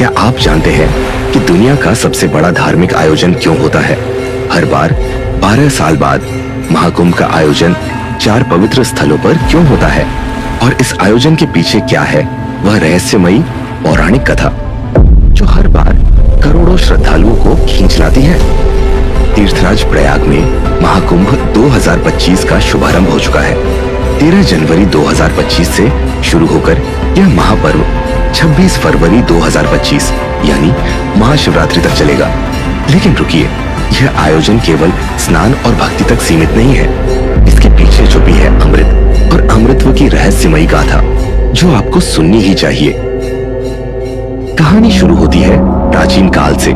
क्या आप जानते हैं कि दुनिया का सबसे बड़ा धार्मिक आयोजन क्यों होता है? हर बार 12 साल बाद महाकुंभ का आयोजन 4 पवित्र स्थलों पर क्यों होता है और इस आयोजन के पीछे क्या है वह रहस्यमयी पौराणिक कथा जो हर बार करोड़ों श्रद्धालुओं को खींच लाती है। तीर्थराज प्रयाग में महाकुंभ 2025 का शुभारंभ हो चुका है। 13 जनवरी 2025 से शुरू होकर यह महापर्व 26 फरवरी 2025 यानी महाशिवरात्रि तक चलेगा। लेकिन रुकिए, यह आयोजन केवल स्नान और भक्ति तक सीमित नहीं है। इसके पीछे छुपी है अमृत और अमृतत्व की रहस्यमयी गाथा जो आपको सुननी ही चाहिए। कहानी शुरू होती है प्राचीन काल से।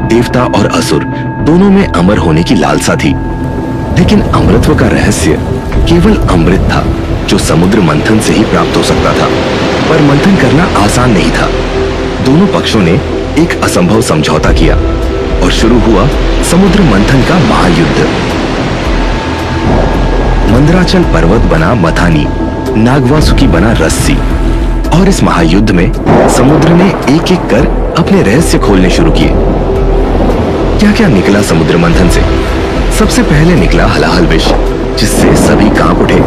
देवता और असुर दोनों में अमर होने की लालसा थी, लेकिन अमृतत्व का रहस्य केवल अमृत था जो समुद्र मंथन से ही प्राप्त हो सकता था। पर मंथन करना आसान नहीं था। दोनों पक्षों ने एक असंभव समझौता किया और शुरू हुआ समुद्र मंथन का महायुद्ध। मंदराचल पर्वत बना मथानी, नागवासुकी बना रस्सी और इस महायुद्ध में समुद्र ने एक एक कर अपने रहस्य खोलने शुरू किए। क्या क्या निकला समुद्र मंथन से? सबसे पहले निकला हलाहल विष, जिससे सभी कांप उठे।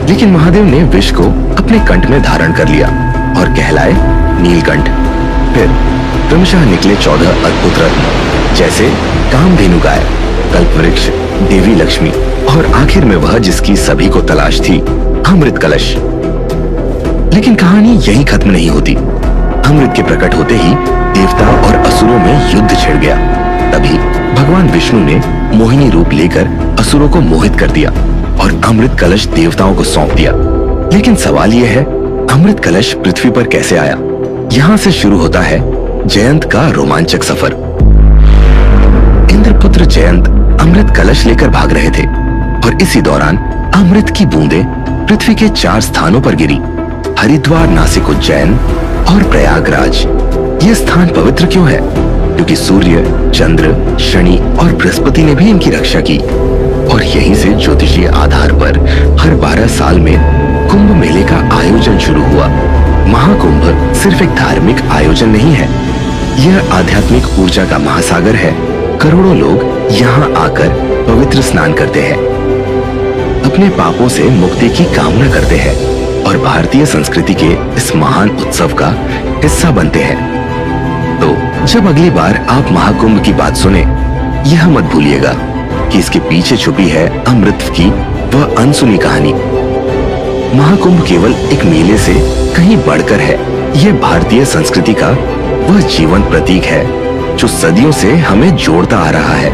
लेकिन महादेव ने विष को अपने कंठ में धारण कर लिया और कहलाए नीलकंठ। फिर क्रमशः निकले 14 अद्भुत रत्न, जैसे कामधेनु गाय, कल्पवृक्ष, देवी लक्ष्मी और आखिर में वह जिसकी सभी को तलाश थी, अमृत कलश। लेकिन कहानी यहीं खत्म नहीं होती। अमृत के प्रकट होते ही देवता और असुरों में युद्ध छिड़ गया। तभी भगवान विष्णु ने मोहिनी रूप लेकर असुरों को मोहित कर दिया और अमृत कलश देवताओं को सौंप दिया। लेकिन सवाल यह है, अमृत कलश पृथ्वी पर कैसे आया? यहाँ से शुरू होता है जयंत का रोमांचक सफर। इंद्रपुत्र जयंत अमृत कलश लेकर भाग रहे थे और इसी दौरान अमृत की बूंदें पृथ्वी के 4 स्थानों पर गिरी: हरिद्वार, नासिक, उज्जैन और प्रयागराज। ये स्थान पवित्र क्यों है? क्योंकि सूर्य, चंद्र, शनि और बृहस्पति ने भी इनकी रक्षा की। और यहीं से ज्योतिषीय आधार पर हर 12 साल में कुंभ मेले का आयोजन शुरू हुआ। महाकुंभ सिर्फ एक धार्मिक आयोजन नहीं है, यह आध्यात्मिक ऊर्जा का महासागर है। करोड़ों लोग यहाँ आकर पवित्र स्नान करते हैं, अपने पापों से मुक्ति की कामना करते हैं और भारतीय संस्कृति के इस महान उत्सव का हिस्सा बनते हैं। तो जब अगली बार आप महाकुंभ की बात सुने, यह मत भूलिएगा कि इसके पीछे छुपी है अमृत की वह अनसुनी कहानी। महाकुंभ केवल एक मेले से कहीं बढ़कर है। यह भारतीय संस्कृति का वह जीवंत प्रतीक है जो सदियों से हमें जोड़ता आ रहा है।